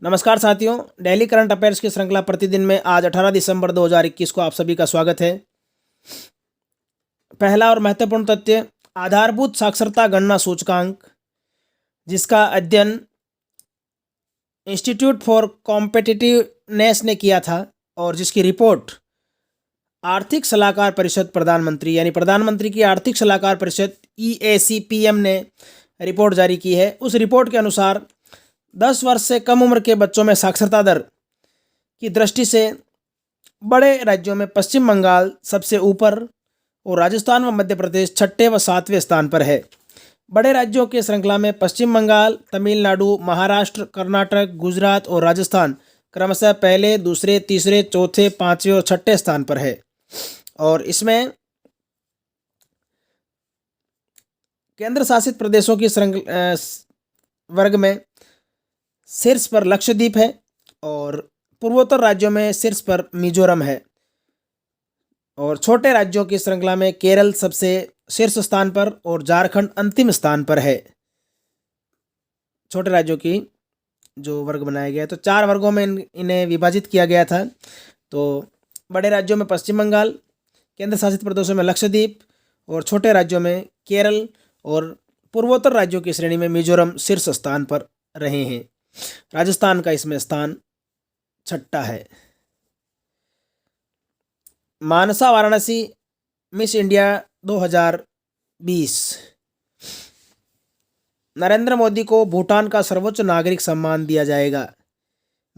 नमस्कार साथियों, daily current affairs की श्रृंखला प्रतिदिन में आज 18 दिसंबर 2021 को आप सभी का स्वागत है। पहला और महत्वपूर्ण तथ्य, आधारभूत साक्षरता गणना सूचकांक, जिसका अध्ययन इंस्टीट्यूट फॉर कॉम्पिटिटिवनेस ने किया था और जिसकी रिपोर्ट आर्थिक सलाहकार परिषद प्रधानमंत्री यानी प्रधानमंत्री की आर्थिक सलाहकार परिषद EACPM ने रिपोर्ट जारी की है। उस रिपोर्ट के अनुसार 10 वर्ष से कम उम्र के बच्चों में साक्षरता दर की दृष्टि से बड़े राज्यों में पश्चिम बंगाल सबसे ऊपर और राजस्थान व मध्य प्रदेश छठे व सातवें स्थान पर है। बड़े राज्यों की श्रृंखला में पश्चिम बंगाल, तमिलनाडु, महाराष्ट्र, कर्नाटक, गुजरात और राजस्थान क्रमशः पहले, दूसरे, तीसरे, चौथे, पांचवें और छठे स्थान पर है। और इसमें केंद्र शासित प्रदेशों की वर्ग में शीर्ष पर लक्षद्वीप है और पूर्वोत्तर राज्यों में शीर्ष पर मिजोरम है और छोटे राज्यों की श्रृंखला में केरल सबसे शीर्ष स्थान पर और झारखंड अंतिम स्थान पर है। छोटे राज्यों की जो वर्ग बनाया गया है, तो 4 वर्गों में इन्हें विभाजित किया गया था। तो बड़े राज्यों में पश्चिम बंगाल, केंद्र शासित प्रदेशों में लक्षद्वीप और छोटे राज्यों में केरल और पूर्वोत्तर राज्यों की श्रेणी में मिजोरम शीर्ष स्थान पर रहे हैं। राजस्थान का इसमें स्थान छठा है। मानसा वाराणसी मिस इंडिया 2020, नरेंद्र मोदी को भूटान का सर्वोच्च नागरिक सम्मान दिया जाएगा।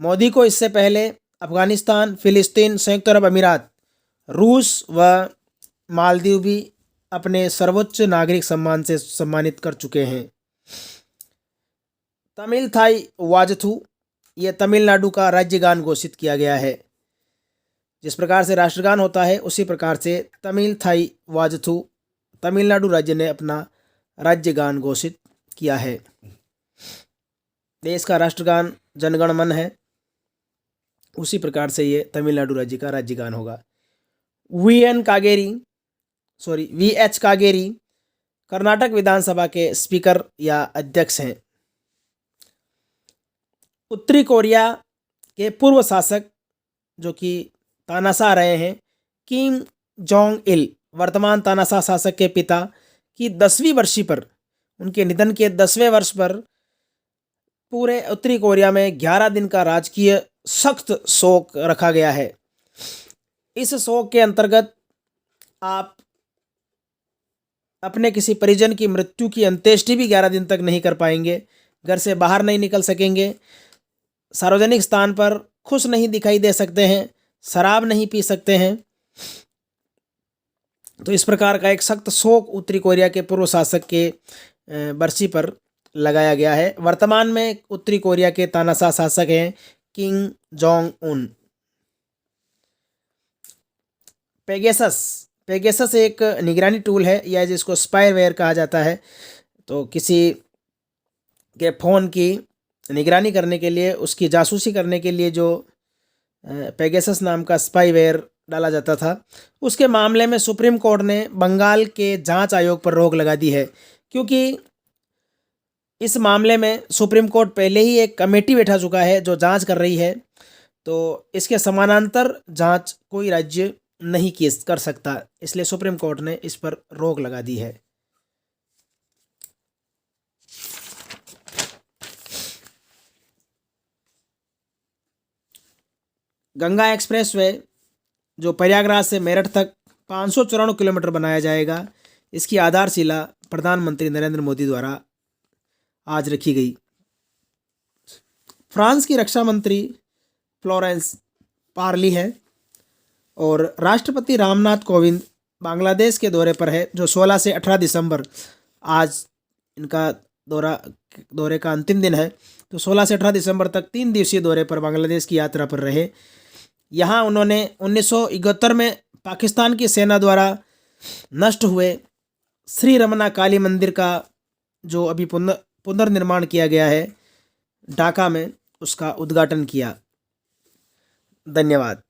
मोदी को इससे पहले अफगानिस्तान, फिलिस्तीन, संयुक्त अरब अमीरात, रूस व मालदीव भी अपने सर्वोच्च नागरिक सम्मान से सम्मानित कर चुके हैं। तमिल थाई वाजथू, ये तमिलनाडु का राज्यगान घोषित किया गया है। जिस प्रकार से राष्ट्रगान होता है उसी प्रकार से तमिल थाई वाजथू तमिलनाडु राज्य ने अपना राज्यगान घोषित किया है। देश का राष्ट्रगान जनगण मन है, उसी प्रकार से ये तमिलनाडु राज्य का राज्यगान होगा। VH कागेरी कर्नाटक विधानसभा के स्पीकर या अध्यक्ष हैं। उत्तरी कोरिया के पूर्व शासक जो कि तानाशाह रहे हैं, किम जोंग इल, वर्तमान तानाशाह शासक के पिता की 10वीं वर्षी पर, उनके निधन के 10वें वर्ष पर पूरे उत्तरी कोरिया में 11 दिन का राजकीय सख्त शोक रखा गया है। इस शोक के अंतर्गत आप अपने किसी परिजन की मृत्यु की अंत्येष्टि भी 11 दिन तक नहीं कर पाएंगे, घर से बाहर नहीं निकल सकेंगे, सार्वजनिक स्थान पर खुश नहीं दिखाई दे सकते हैं, शराब नहीं पी सकते हैं। तो इस प्रकार का एक सख्त शोक उत्तरी कोरिया के पूर्व शासक के बरसी पर लगाया गया है। वर्तमान में उत्तरी कोरिया के तानाशाह शासक हैं किम जोंग उन। पेगासस एक निगरानी टूल है या जिसको स्पाईवेयर कहा जाता है। तो किसी के फ़ोन की निगरानी करने के लिए, उसकी जासूसी करने के लिए जो पेगासस नाम का स्पाईवेयर डाला जाता था, उसके मामले में सुप्रीम कोर्ट ने बंगाल के जांच आयोग पर रोक लगा दी है, क्योंकि इस मामले में सुप्रीम कोर्ट पहले ही एक कमेटी बैठा चुका है जो जांच कर रही है। तो इसके समानांतर जांच कोई राज्य नहीं कर सकता, इसलिए सुप्रीम कोर्ट ने इस पर रोक लगा दी है। गंगा एक्सप्रेसवे जो प्रयागराज से मेरठ तक 594 किलोमीटर बनाया जाएगा, इसकी आधारशिला प्रधानमंत्री नरेंद्र मोदी द्वारा आज रखी गई। फ्रांस की रक्षा मंत्री फ्लोरेंस पार्ली है और राष्ट्रपति रामनाथ कोविंद बांग्लादेश के दौरे पर है, जो 16 से 18 दिसंबर, आज इनका दौरे का अंतिम दिन है। तो 16 से 18 दिसंबर तक 3 दिवसीय दौरे पर बांग्लादेश की यात्रा पर रहे। यहाँ उन्होंने 1971 में पाकिस्तान की सेना द्वारा नष्ट हुए श्री रमना काली मंदिर का जो अभी पुनर्निर्माण किया गया है ढाका में, उसका उद्घाटन किया। धन्यवाद।